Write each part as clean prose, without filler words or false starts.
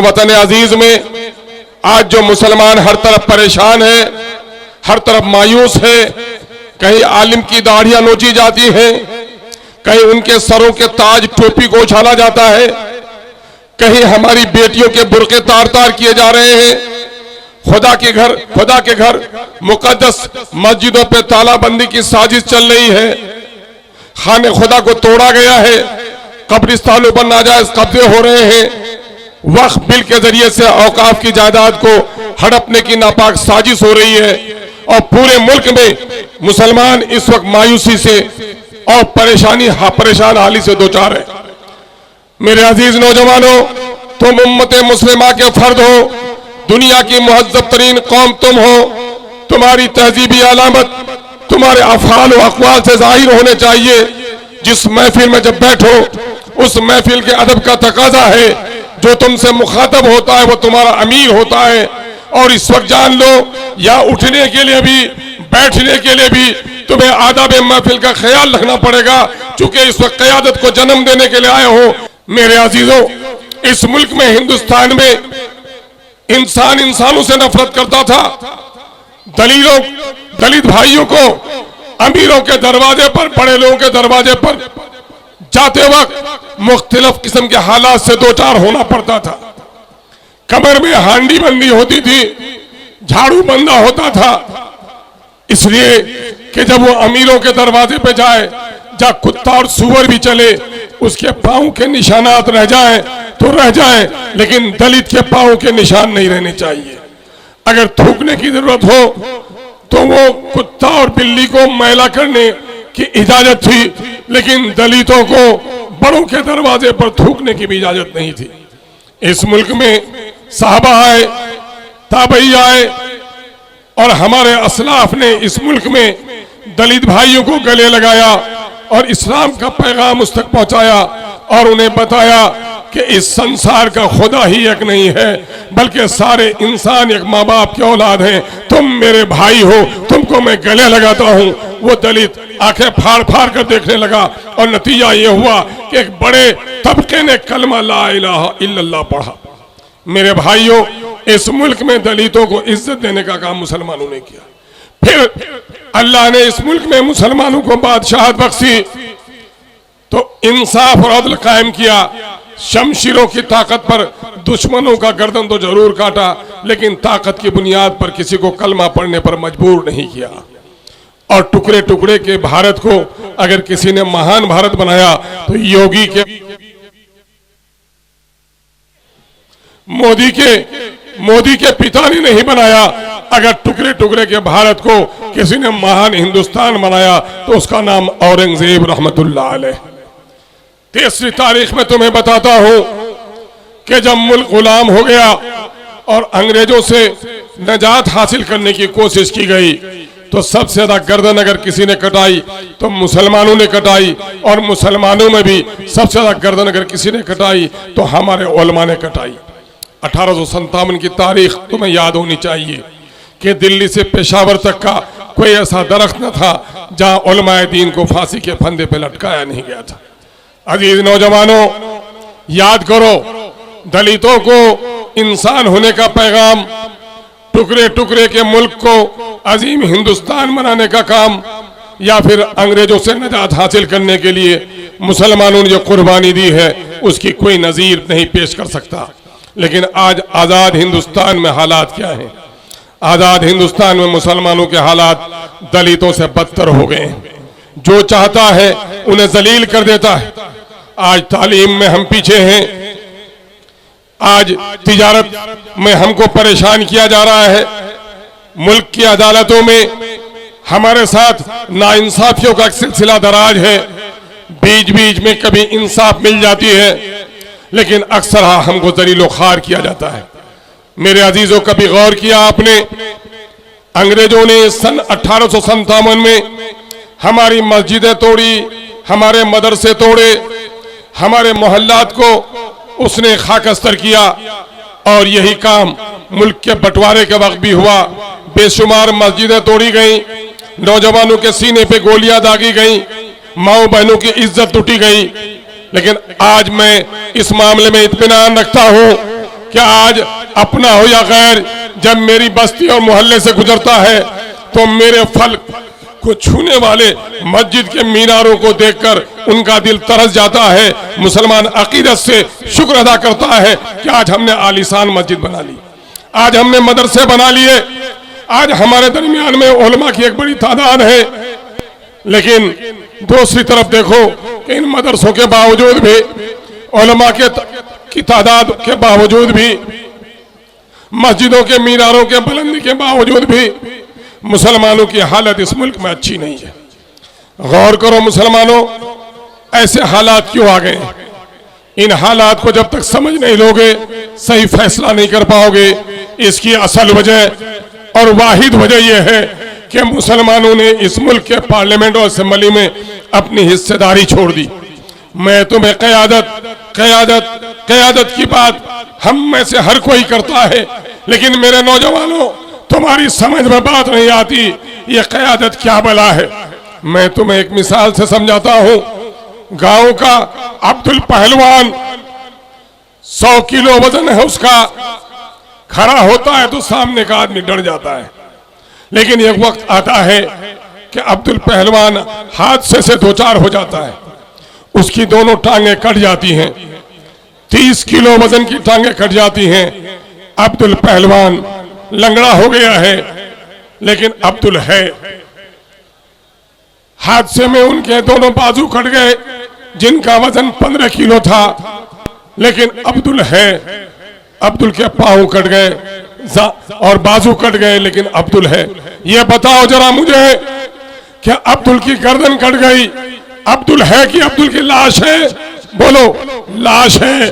वतन अजीज में आज जो मुसलमान हर तरफ परेशान है, हर तरफ मायूस है, कहीं आलिम की दाढ़ियां नोची जाती हैं, कहीं उनके सरों के ताज टोपी को उछाला जाता है, कहीं हमारी बेटियों के बुर्के तार तार किए जा रहे हैं। खुदा के घर मुकद्दस मस्जिदों पे तालाबंदी की साजिश चल रही है। खाने खुदा को तोड़ा गया है, कब्रिस्तानों पर नाजायज कब्जे हो रहे हैं, वक्फ बिल के जरिए से औकाफ की जायदाद को हड़पने की नापाक साजिश हो रही है और पूरे मुल्क में मुसलमान इस वक्त मायूसी से और परेशान हाली से दो चार है। मेरे अजीज नौजवानों, तुम उम्मत मुस्लिमा के फर्द हो, दुनिया की मुहज्जब तरीन कौम तुम हो। तुम्हारी तहजीबी अलामत तुम्हारे अफआल और अक़वाल से जाहिर होने चाहिए। जिस महफिल में जब बैठो, उस महफिल के अदब का तकाजा है, जो तुमसे मुखातब होता है वो तुम्हारा अमीर होता है। और इस वक्त जान लो, या उठने के लिए भी बैठने के लिए भी तुम्हें आदाब महफिल का ख्याल रखना पड़ेगा, चूंकि इस वक्त क़यादत को जन्म देने के लिए आए हो। मेरे अजीजों, इस मुल्क में, हिंदुस्तान में इंसान इंसानों से नफरत करता था। दलित भाइयों को अमीरों के दरवाजे पर, बड़े लोगों के दरवाजे पर जाते वक्त मुख्तलिफ किस्म के हालात से दो चार होना पड़ता था। कमर में हांडी बंदी होती थी, झाड़ू बंदा होता था, इसलिए कि जब वो अमीरों के दरवाजे पे जाए, जहाँ कुत्ता और सुअर भी चले, उसके पांव के निशानात रह जाएं तो रह जाएं, लेकिन दलित के पांव के निशान नहीं रहने चाहिए। अगर थूकने की जरूरत हो तो वो कुत्ता और बिल्ली को मैला करने की इजाजत थी, लेकिन दलितों को बड़ों के दरवाजे पर थूकने की भी इजाजत नहीं थी। इस मुल्क में साहबा आए, ताबई आए और हमारे असलाफ ने इस मुल्क में दलित भाइयों को गले लगाया और इस्लाम का पैगाम उस तक पहुंचाया और उन्हें बताया कि इस संसार का खुदा ही एक नहीं है, बल्कि सारे इंसान एक माँ बाप के औलाद हैं। तुम मेरे भाई हो, तुमको मैं गले लगाता हूँ। वो दलित आंखें फाड़ फाड़ कर देखने लगा और नतीजा ये हुआ कि एक बड़े तबके ने कलमा ला इलाहा इल्लल्लाह पढ़ा। मेरे भाइयों, इस मुल्क में दलितों को इज्जत देने का काम मुसलमानों ने किया। फिर अल्लाह ने इस मुल्क में मुसलमानों को बादशाहत बख्शी तो इंसाफ और अदल कायम किया। शमशीरों की ताकत पर दुश्मनों का गर्दन तो जरूर काटा, लेकिन ताकत की बुनियाद पर किसी को कलमा पढ़ने पर मजबूर नहीं किया। और टुकड़े टुकड़े के भारत को अगर किसी ने महान भारत बनाया तो मोदी के पिता ने नहीं बनाया। अगर टुकड़े टुकड़े के भारत को किसी ने महान हिंदुस्तान बनाया तो उसका नाम औरंगजेब रहमतुल्लाह अलैह। तीसरी तारीख में तुम्हें बताता हूं कि जब मुल्क गुलाम हो गया और अंग्रेजों से निजात हासिल करने की कोशिश की गई तो सबसे ज्यादा गर्दन अगर किसी ने कटाई तो मुसलमानों ने कटाई, और मुसलमानों में भी सबसे ज्यादा गर्दन अगर किसी ने कटाई तो हमारे उलमा ने कटाई। 1857 की तारीख तुम्हें याद होनी चाहिए कि दिल्ली से पेशावर तक का कोई ऐसा दरख्त न था जहां उलमाए दीन को फांसी के फंदे पे लटकाया नहीं गया था। अजीज नौजवानों, याद करो, दलितों को इंसान होने का पैगाम, टुकड़े टुकड़े के मुल्क को अजीम हिंदुस्तान बनाने का काम, या फिर अंग्रेजों से निजात हासिल करने के लिए मुसलमानों ने जो कुर्बानी दी है उसकी कोई नजीर नहीं पेश कर सकता। लेकिन आज आजाद हिंदुस्तान में हालात क्या हैं? आजाद हिंदुस्तान में मुसलमानों के हालात दलितों से बदतर हो गए हैं। जो चाहता है उन्हें जलील कर देता है। आज तालीम में हम पीछे हैं, आज तिजारत में हमको परेशान किया जा रहा है, मुल्क की अदालतों में हमारे साथ नाइंसाफियों का सिलसिला दराज है। बीच बीच में कभी इंसाफ मिल जाती है, लेकिन अक्सर हमको जलीलो खार किया जाता है। मेरे अजीजों, कभी गौर किया आपने, अंग्रेजों ने सन 1857 में हमारी मस्जिदें तोड़ी, हमारे मदरसे तोड़े, हमारे मोहल्लात को उसने खाकस्तर किया, और यही काम मुल्क के बंटवारे के वक्त भी हुआ। बेशुमार मस्जिदें तोड़ी गई, नौजवानों के सीने पे गोलियां दागी गई, माओ बहनों की इज्जत लूटी गई। लेकिन आज मैं इस मामले में इत्मीनान रखता हूं कि आज अपना हो या गैर, जब मेरी बस्ती और मोहल्ले से गुजरता है तो मेरे फल को छूने वाले मस्जिद के मीनारों को देखकर उनका दिल तरस जाता है। मुसलमान अकीदत से शुक्र अदा करता है कि आज हमने आलीशान मस्जिद बना ली, आज हमने मदरसे बना लिए, आज हमारे दरमियान में उलमा की एक बड़ी तादाद है। लेकिन दूसरी तरफ देखो कि इन मदरसों के बावजूद भी, उलमा की तादाद के बावजूद भी, मस्जिदों के मीनारों के बुलंदी के बावजूद भी मुसलमानों की हालत इस मुल्क में अच्छी नहीं है। गौर करो मुसलमानों, ऐसे हालात क्यों आ गए? इन हालात को जब तक समझ नहीं लोगे सही फैसला नहीं कर पाओगे। इसकी असल वजह और वाहिद वजह यह है कि मुसलमानों ने इस मुल्क के पार्लियामेंट और असेंबली में अपनी हिस्सेदारी छोड़ दी। मैं तुम्हें क़यादत की बात हम में से हर कोई करता है, लेकिन मेरे नौजवानों तुम्हारी समझ में बात नहीं आती ये क़यादत क्या बला है। मैं तुम्हें एक मिसाल से समझाता हूं। गांव का अब्दुल पहलवान 100 किलो वजन है उसका, खड़ा होता है तो सामने का आदमी डर जाता है। लेकिन एक वक्त आता है कि अब्दुल पहलवान हादसे से दो चार हो जाता है, उसकी दोनों टांगें कट जाती हैं, 30 किलो वजन की टांगें कट जाती हैं। अब्दुल पहलवान लंगड़ा हो गया है, लेकिन अब्दुल है। हादसे में उनके दोनों बाजू कट गए, जिनका वजन 15 किलो था, लेकिन अब्दुल है। अब्दुल के पांव कट गए और बाजू कट गए, लेकिन अब्दुल है। ये बताओ जरा मुझे, क्या अब्दुल की गर्दन कट गई अब्दुल है कि अब्दुल की लाश है? बोलो, लाश है।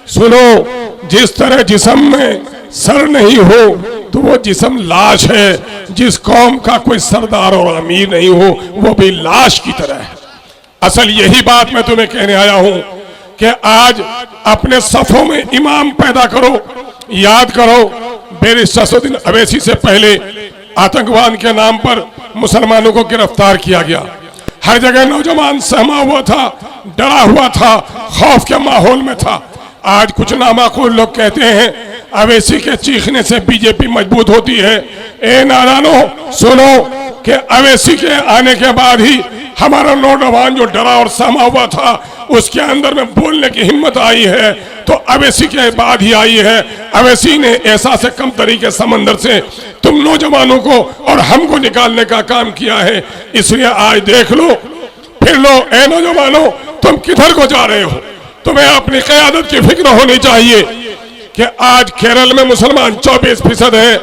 सुनो, जिस तरह जिस्म में सर नहीं हो तो वो जिस्म लाश है। जिस कौम का कोई सरदार और अमीर नहीं हो वो भी लाश की तरह है। असल यही बात मैं तुम्हें कहने आया हूं कि आज अपने सफों में इमाम पैदा करो। याद करो, बैरिस्टर असदुद्दीन अवैसी से पहले आतंकवाद के नाम पर मुसलमानों को गिरफ्तार किया गया। हर जगह नौजवान सहमा हुआ था, डरा हुआ था, खौफ के माहौल में था। आज कुछ नामाकूल लोग कहते हैं अवैसी के चीखने से बीजेपी मजबूत होती है। ए नादानो, सुनो कि अवैसी के आने के बाद ही हमारा नौजवान जो डरा और सहमा हुआ था उसके अंदर में बोलने की हिम्मत आई है, तो अवैसी के बाद ही आई है। अवैसी ने ऐसा से कम तरीके समंदर से तुम नौजवानों को और हमको निकालने का काम किया है। इसलिए आज देख लो, फिर लो। ए नौजवानों, तुम किधर को जा रहे हो? तुम्हें अपनी क़यादत की फिक्र होनी चाहिए कि आज केरल में मुसलमान 24% है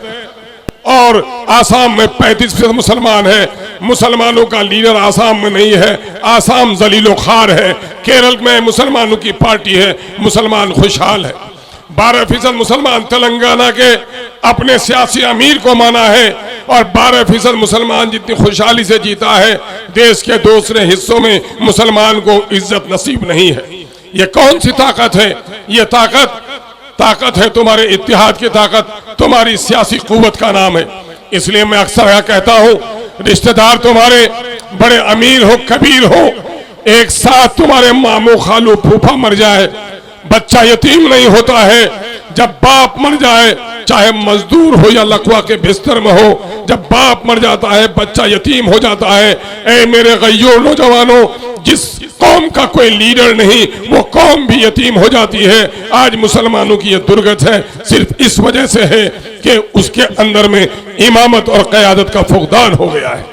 और आसाम में 35% मुसलमान है। मुसलमानों का लीडर आसाम में नहीं है, आसाम जलीलो खार है। केरल में मुसलमानों की पार्टी है, मुसलमान खुशहाल है। 12% मुसलमान तेलंगाना के अपने सियासी अमीर को माना है और 12% मुसलमान जितनी खुशहाली से जीता है, देश के दूसरे हिस्सों में मुसलमान को इज्जत नसीब नहीं है। ये कौन सी ताकत है? ये ताकत है तुम्हारे इत्तेहाद की ताकत, तुम्हारी सियासी कुव्वत का नाम है। इसलिए मैं अक्सर यह कहता हूं, रिश्तेदार तुम्हारे बड़े अमीर हो, कबीर हो, एक साथ तुम्हारे मामू खालू फूफा मर जाए, बच्चा यतीम नहीं होता है। जब बाप मर जाए, चाहे मजदूर हो या लकवा के बिस्तर में हो, जब बाप मर जाता है बच्चा यतीम हो जाता है। ए मेरे गय्योर नौजवानों, जिस कौम का कोई लीडर नहीं वो कौम भी यतीम हो जाती है। आज मुसलमानों की यह दुर्गत है, सिर्फ इस वजह से है कि उसके अंदर में इमामत और क़यादत का फुकदान हो गया है।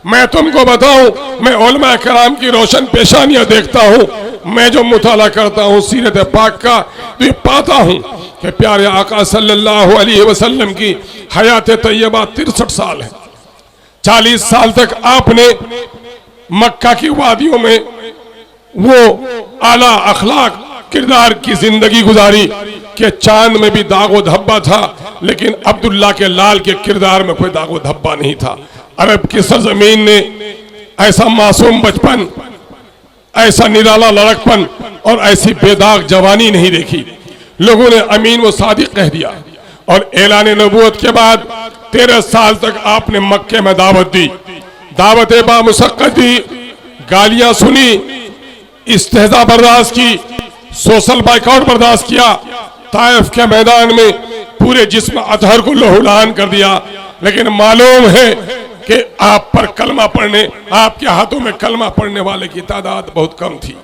मैं तुमको बताऊं, मैं उलमा कराम की रोशन पेशानियां देखता हूं, मैं जो मुताला करता हूं सीरत पाक का, तो ये पाता हूं कि प्यारे आका सल्लल्लाहु अलैहि वसल्लम की हयात तैयबा 63 साल है। 40 साल तक आपने मक्का की वादियों में वो आला अखलाक किरदार की जिंदगी गुजारी कि चांद में भी दागो धब्बा था, लेकिन अब्दुल्ला के लाल के किरदार में कोई दागो धब्बा नहीं था। अरब की सरजमीन ने ऐसा मासूम बचपन, ऐसा निराला लड़कपन और ऐसी बेदाग जवानी नहीं देखी। लोगों ने अमीन व सादिक कह दिया और ऐलान नबूवत के बाद 13 साल तक आपने मक्के में दावत दी, दावत बामुशक्कत दी, गालियां सुनी, इस्तेहजा बर्दाश्त की, सोशल बाइकआउट बर्दाश्त किया, ताइफ के मैदान में पूरे जिस्म अतहर को लहूलुहान कर दिया, लेकिन मालूम है कि आप पर कलमा पढ़ने, आपके हाथों में कलमा पढ़ने वाले की तादाद बहुत कम थी।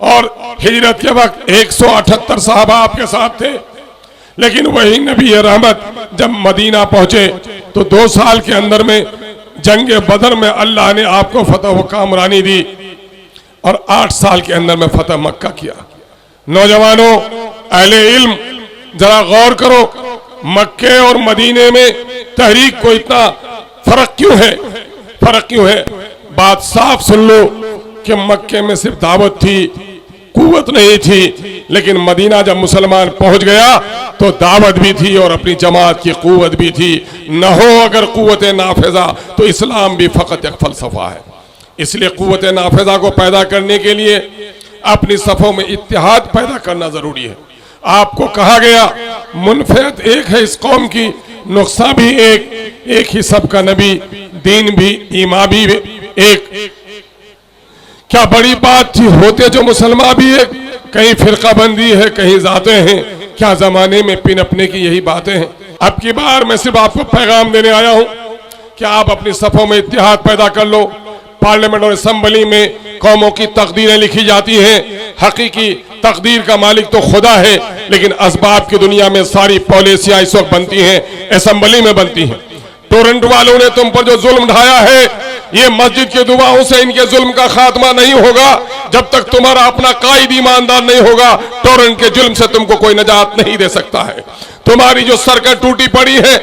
और हिजरत के वक्त 178 साहबा आपके साथ थे, लेकिन वही नबी रहमत जब मदीना पहुंचे तो 2 साल के अंदर में जंग बदर में अल्लाह ने आपको फतह व कामरानी दी और 8 साल के अंदर में फतह मक्का किया। नौजवानों, अहले इल्म, जरा गौर करो, मक्के और मदीने में तहरीक को इतना फर्क क्यों है? फर्क क्यों है? बात साफ सुन लो कि मक्के में सिर्फ दावत थी, कुव्वत नहीं थी, लेकिन मदीना जब मुसलमान पहुंच गया तो दावत भी थी और अपनी जमात की कुव्वत भी थी। न हो अगर कुव्वत नाफिजा तो इस्लाम भी फकत एक फलसफा है। इसलिए कुव्वत नाफिजा को पैदा करने के लिए अपनी सफ़ों में इत्तेहाद पैदा करना जरूरी है। आपको कहा गया मुनफियत एक है इस कौम की, नुक्सा भी एक ही सबका नबी, दीन भी, ईमान भी एक। क्या बड़ी बात थी होते जो मुसलमान भी एक, कहीं फिरकाबंदी है, कहीं जाते हैं। क्या जमाने में पिनपने की यही बातें हैं? अब की बार मैं सिर्फ आपको पैगाम देने आया हूं कि आप अपनी सफ़ों में इत्तेहाद पैदा कर लो। पार्लियामेंट और असम्बली में कौमों की तकदीरें लिखी जाती हैं, हकीकी तकदीर का मालिक तो खुदा है, लेकिन असबाब की दुनिया में सारी पॉलिसियां इस वक्त बनती हैं, असम्बली में बनती हैं। टोरंटो वालों ने तुम पर जो जुल्म ढाया है, ये मस्जिद की दुआओं से इनके जुल्म का खात्मा नहीं होगा। जब तक तुम्हारा अपना कायद ईमानदार नहीं होगा, टोरंट के जुल्म से तुमको कोई निजात नहीं दे सकता है। तुम्हारी जो सड़कें टूटी पड़ी है,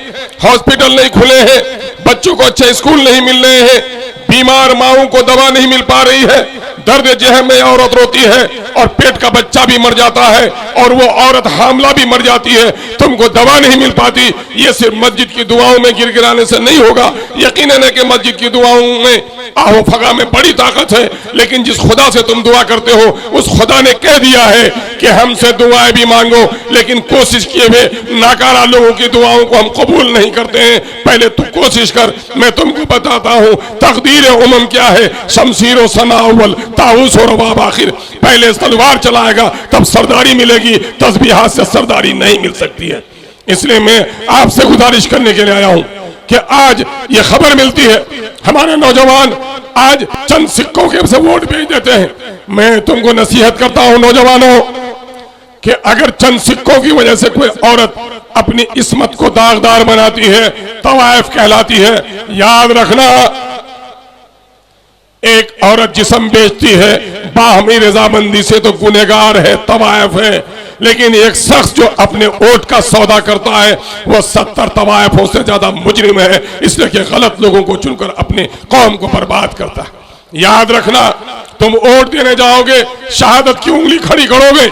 हॉस्पिटल नहीं खुले हैं, बच्चों को अच्छे स्कूल नहीं मिल रहे हैं, बीमार माओं को दवा नहीं मिल पा रही है, दर्द जहम में औरत रोती है और पेट का बच्चा भी मर जाता है और वो औरत हामला भी मर जाती है, तुमको दवा नहीं मिल पाती। ये सिर्फ मस्जिद की दुआओं में गिरगिराने से नहीं होगा। यकीनन है कि मस्जिद की दुआओं में आहो फगा में बड़ी ताकत है, लेकिन जिस खुदा से तुम दुआ करते हो उस खुदा ने कह दिया है कि हमसे दुआएं भी मांगो, लेकिन कोशिश किए हुए नाकारा लोगों की दुआओं को हम कबूल नहीं करते हैं। पहले तू कोशिश कर, मैं तुमको बताता हूँ तकदीर उमम क्या है। शमशीर व सना अव्वल, ताऊस और रबाब आखिर। पहले तलवार चलाएगा तब सरदारी मिलेगी, तस्बीहात से सरदारी नहीं मिल सकती है। इसलिए मैं आपसे गुजारिश करने के लिए आया हूं कि आज ये खबर मिलती है, हमारे नौजवान आज चंद सिक्कों के से वोट भेज देते हैं। मैं तुमको नसीहत करता हूं नौजवानों कि अगर चंद सिक्कों की वजह से कोई औरत अपनी इस्मत को दागदार बनाती है, तवाइफ कहलाती है। याद रखना, एक औरत जिस्म बेचती है बाहमी रजामंदी से तो गुनहगार है, तवाइफ है, लेकिन एक शख्स जो अपने वोट का सौदा करता है वो 70 तवाइफों से ज्यादा मुजरिम है, इसलिए कि गलत लोगों को चुनकर अपने कौम को बर्बाद करता है। याद रखना, तुम वोट देने जाओगे, शहादत की उंगली खड़ी करोगे,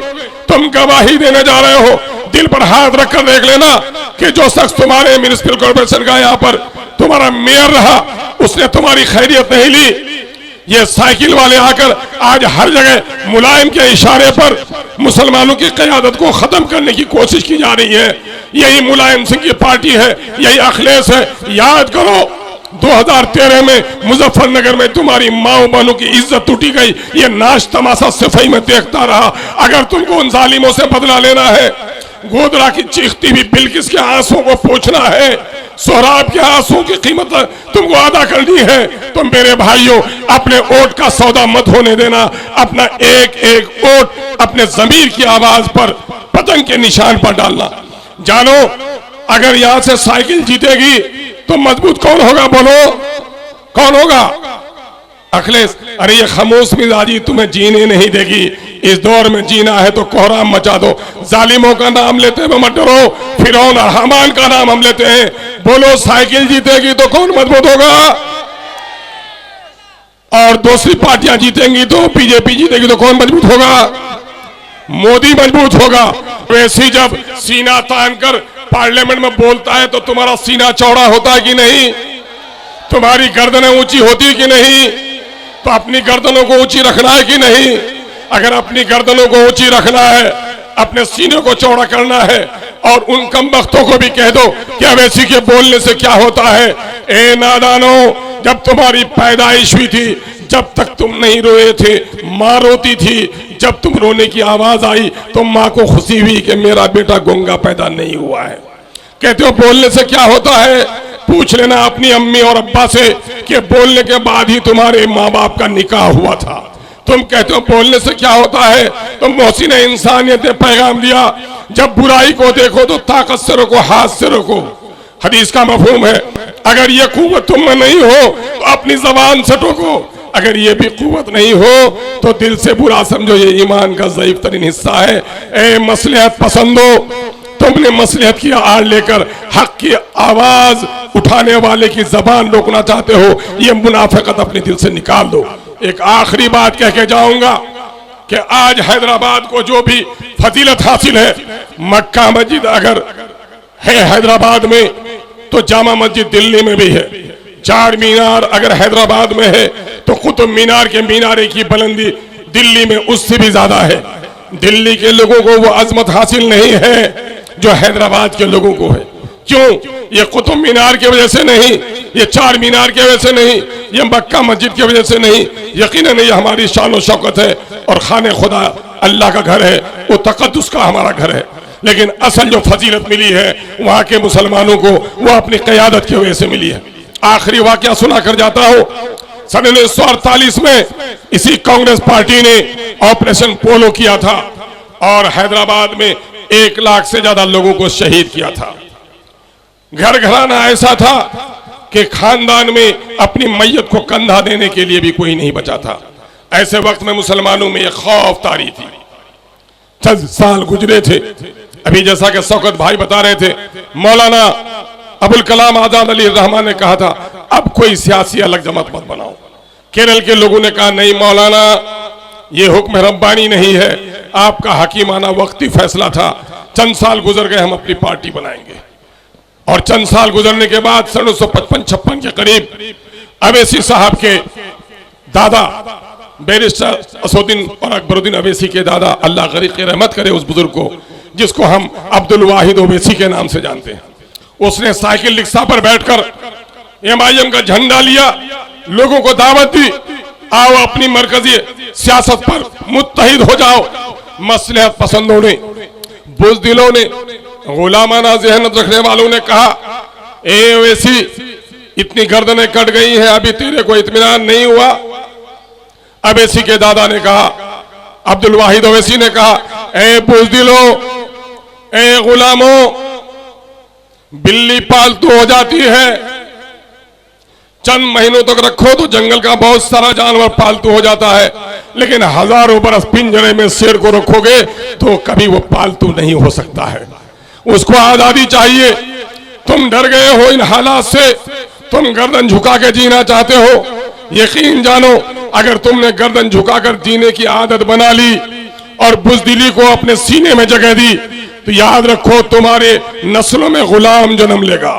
तुम गवाही देने जा रहे हो। दिल पर हाथ रखकर देख लेना कि जो शख्स तुम्हारे म्युनिसिपल कॉर्पोरेशन का यहाँ पर तुम्हारा मेयर रहा, उसने तुम्हारी खैरियत नहीं ली। ये साइकिल वाले आकर आज हर जगह मुलायम के इशारे पर मुसलमानों की क़यादत को खत्म करने की कोशिश की जा रही है। यही मुलायम सिंह की पार्टी है, यही अखिलेश है। याद करो 2013 में मुजफ्फरनगर में तुम्हारी माओ बहनों की इज्जत टूटी गई। ये नाश तमाशा सफाई में देखता रहा। अगर तुमको उन जालिमों से बदला लेना है, गोदरा की चीखती हुई बिल्किस के आंसुओं को पोंछना है, सोहराब के आंसुओं की कीमत तुमको अदा करनी है, तो मेरे भाइयों अपने वोट का सौदा मत होने देना। अपना एक एक वोट अपने जमीर की आवाज पर, पतंग के निशान पर डालना। जानो, अगर यहां से साइकिल जीतेगी तो मजबूत कौन होगा? बोलो, कौन होगा? अखिलेश। अरे ये खामोश मिजाजी तुम्हें जीने नहीं देगी। इस दौर में जीना है तो कोहराम मचा दो। जालिमों का नाम लेते हुए मत डरो, फिरौन और हामान का नाम हम लेते हैं। बोलो, साइकिल जीतेगी तो कौन मजबूत होगा? और दूसरी पार्टियां जीतेंगी तो बीजेपी जीतेगी तो कौन मजबूत होगा? मोदी मजबूत होगा। वैसे जब सीना तान कर पार्लियामेंट में बोलता है तो तुम्हारा सीना चौड़ा होता है कि नहीं? तुम्हारी गर्दनें ऊंची होती कि नहीं? तो अपनी गर्दनों को ऊंची रखना है कि नहीं? अगर अपनी गर्दनों को ऊंची रखना है, अपने सीने को चौड़ा करना है, और उन कमबख्तों को भी कह दो कि अवैसी के बोलने से क्या होता है। ए नादानो, जब तुम्हारी पैदाइश हुई थी, जब तक तुम नहीं रोए थे माँ रोती थी। जब तुम रोने की आवाज आई तो माँ को खुशी हुई कि मेरा बेटा गूंगा पैदा नहीं हुआ है। कहते हो बोलने से क्या होता है? पूछ लेना अपनी अम्मी और अब्बा से कि बोलने के बाद ही तुम्हारे माँ बाप का निकाह हुआ था। तुम कहते हो बोलने से क्या होता है? तो मोहसिन इंसानियत ने पैगाम दिया, जब बुराई को देखो तो ताकत से रोको, हाथ से रोको। हदीस का मफहूम है, अगर ये कुव्वत तुम में नहीं हो तो अपनी जबान से टोको, अगर ये भी कुव्वत नहीं हो तो दिल से बुरा समझो, ये ईमान का ज़ईफ तरीन हिस्सा है। ए मसलहत पसंदो, तुमने मसलहत की आड़ लेकर हक की आवाज उठाने वाले की जबान रोकना चाहते हो, ये मुनाफिकत अपने दिल से निकाल दो। एक आखिरी बात कह के जाऊंगा कि आज हैदराबाद को जो भी फजीलत हासिल है, मक्का मस्जिद अगर है हैदराबाद में तो जामा मस्जिद दिल्ली में भी है। चार मीनार अगर हैदराबाद में है तो कुतुब मीनार के मीनारे की बुलंदी दिल्ली में उससे भी ज्यादा है। दिल्ली के लोगों को वो अजमत हासिल नहीं है जो हैदराबाद के लोगों को है। क्यों? ये कुतुब मीनार की वजह से नहीं, ये चार मीनार की वजह से नहीं, ये मक्का मस्जिद की वजह से नहीं, यकीनन ये हमारी शान और शौकत है और खाने खुदा अल्लाह का घर है, वो तकद्दुस का हमारा घर है। लेकिन असल जो फजीलत मिली है वहां के मुसलमानों को वो अपनी क़यादत की वजह से मिली है। आखिरी वाकया सुना कर जाता हो, सन 1948 में इसी कांग्रेस पार्टी ने ऑपरेशन पोलो किया था और हैदराबाद में 1 लाख से ज्यादा लोगों को शहीद किया था। घर घराना ऐसा था कि खानदान में अपनी मैयत को कंधा देने के लिए भी कोई नहीं बचा था। ऐसे वक्त में मुसलमानों में एक खौफ तारी थी। चंद साल गुजरे थे, अभी जैसा कि शौकत भाई बता रहे थे, मौलाना अबुल कलाम आजाद अली रहमान ने कहा था अब कोई सियासी अलग जमात मत बनाओ। केरल के लोगों ने कहा नहीं मौलाना, ये हुक्म रब्बानी नहीं है, आपका हकीमाना वक्ती फैसला था, चंद साल गुजर गए, हम अपनी पार्टी बनाएंगे। और चंद साल गुजरने के बाद सन 1955-56 के करीब अवैसी साहब के दादा बैरिस्टर असदुद्दीन और अकबरुद्दीन अवैसी के दादा, अल्लाह गरीक रहमत करे उस बुजुर्ग को, जिसको हम अब्दुल वाहिद ओवैसी के नाम से जानते हैं, उसने साइकिल रिक्शा पर बैठकर MIM का झंडा लिया, लोगों को दावत दी, आओ अपनी मरकजी सियासत पर मुत्तहिद हो जाओ। मसलहत पसंदों ने, बुज़दिलों ने, गुलामाना ज़हनत रखने वालों ने कहा ए ओवैसी इतनी गर्दनें कट गई हैं, अभी तेरे को इत्मीनान नहीं हुआ। अवैसी के दादा ने कहा, अब्दुल वाहिद ओवैसी ने कहा, ए बुज़दिलों, ए गुलामों, बिल्ली पालतू हो जाती है, चंद महीनों तक रखो तो जंगल का बहुत सारा जानवर पालतू हो जाता है, लेकिन हजारों बरस पिंजरे में शेर को रखोगे तो कभी वो पालतू नहीं हो सकता है। उसको आजादी चाहिए। तुम डर गए हो इन हालात से, तुम गर्दन झुका के जीना चाहते हो। यकीन जानो अगर तुमने गर्दन झुकाकर जीने की आदत बना ली और बुज़दिली को अपने सीने में जगह दी तो याद रखो तुम्हारे नस्लों में गुलाम जन्म लेगा।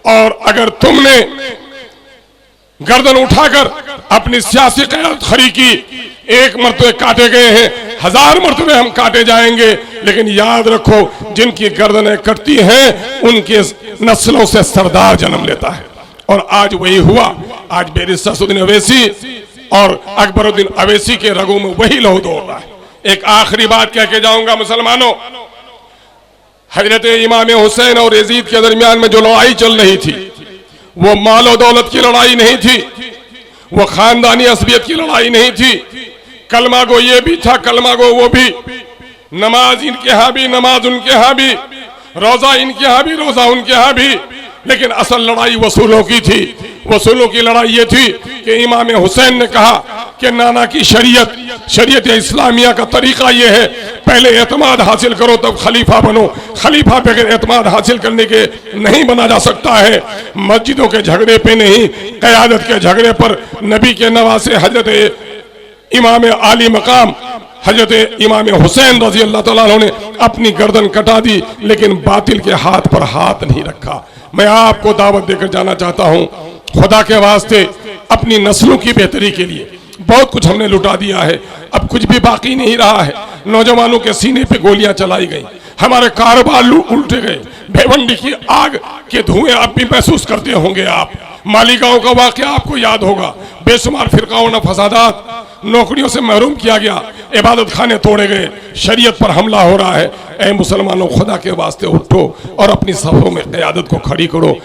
और अगर तुमने गर्दन उठाकर अपनी सियासी क़यादत खड़ी की, एक मरतबे काटे गए हैं, 1000 मरतबे हम काटे जाएंगे, लेकिन याद रखो जिनकी गर्दनें कटती हैं उनके नस्लों से सरदार जन्म लेता है। और आज वही हुआ। आज बैरिस्टर असदुद्दीन अवैसी और अकबरुद्दीन अवैसी के रगों में वही लहू दौड़ रहा है। एक आखिरी बात कह के जाऊंगा मुसलमानों, हजरत इमाम हुसैन और यजीद के दरमियान में जो लड़ाई चल रही थी वो मालो दौलत की लड़ाई नहीं थी, वो खानदानी असबियत की लड़ाई नहीं थी। कलमा गो ये भी था, कलमा गो वो भी, नमाज इनके यहाँ भी, नमाज उनके यहाँ भी, रोजा इनके यहाँ भी, रोजा उनके यहाँ भी, लेकिन असल लड़ाई वसूलों की थी। वसूलों की लड़ाई ये थी कि इमाम हुसैन ने कहा कि नाना की शरीयत इस्लामिया का तरीका ये है, पहले एतमाद हासिल करो तब खलीफा बनो, खलीफा बगैर एतमाद हासिल करने के नहीं बना जा सकता है। मस्जिदों के झगड़े पे नहीं, क़यादत के झगड़े पर नबी के नवासे हजरत इमाम आली मकाम हजरत इमाम हुसैन रजी अल्लाह तआला अन्हु ने अपनी गर्दन कटा दी, लेकिन बातिल के हाथ पर हाथ नहीं रखा। मैं आपको दावत देकर जाना चाहता हूं, खुदा के वास्ते अपनी नस्लों की बेहतरी के लिए बहुत कुछ हमने लुटा दिया है, अब कुछ भी बाकी नहीं रहा है। नौजवानों के सीने पे गोलियां चलाई गई, हमारे कारोबार उल्टे गए, भिवंडी की आग के धुएं आप भी महसूस करते होंगे। आप मालिकाओं का वाकया आपको याद होगा, बेशुमार फिरकाओं ने फसादात, नौकरियों से महरूम किया गया, इबादत खाने तोड़े गए, शरीयत पर हमला हो रहा है। ऐ मुसलमानों, खुदा के वास्ते उठो और अपनी सफों में क़यादत को खड़ी करो।